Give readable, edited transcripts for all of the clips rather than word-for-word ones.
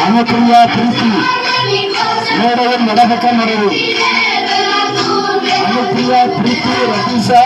அனுப்பிரியா திருச்சி மேடையில் நடக்க முடிவு. அனுப்பிரியா திருச்சி ரத்தீஷா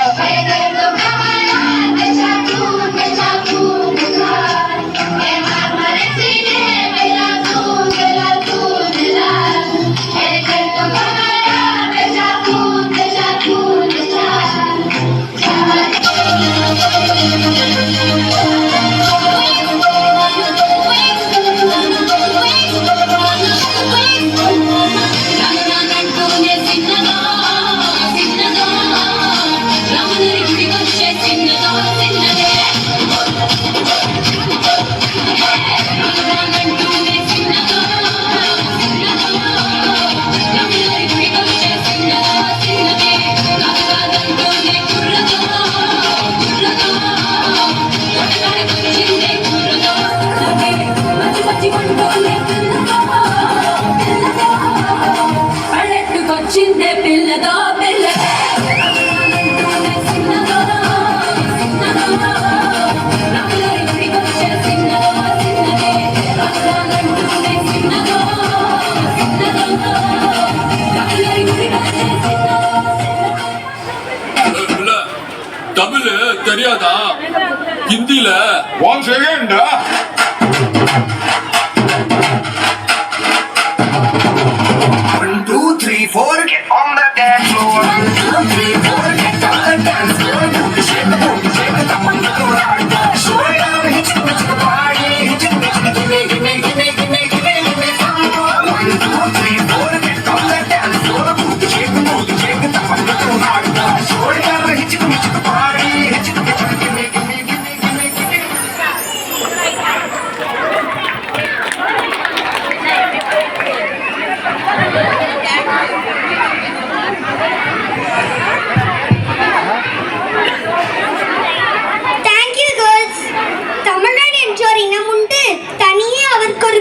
தமிழ் தெரியாதா? ஹிந்தில 1 second. One, two, three, four, get on the dance floor. 1, 2, 3, 4, get on the dance floor. Shake the booty, shake the come on, go rock. Show it down, hit it, party, hit it, give me, give me, give me, give me, give me, give me some more. 1, 2, 3, 4, get on the dance floor. Shake the booty, shake the come on, go rock. Show it down, hit it, party, hit it, give me, give me, give me, give me, give me.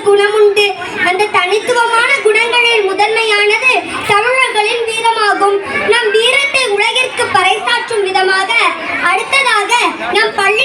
குணமுண்டு. அந்த தனித்துவமான குணங்களில் முதன்மையானது தமிழர்களின் வீரமாகும். நம் வீரத்தை உலகிற்கு பறைசாற்றும் விதமாக அடுத்ததாக நம் பள்ளி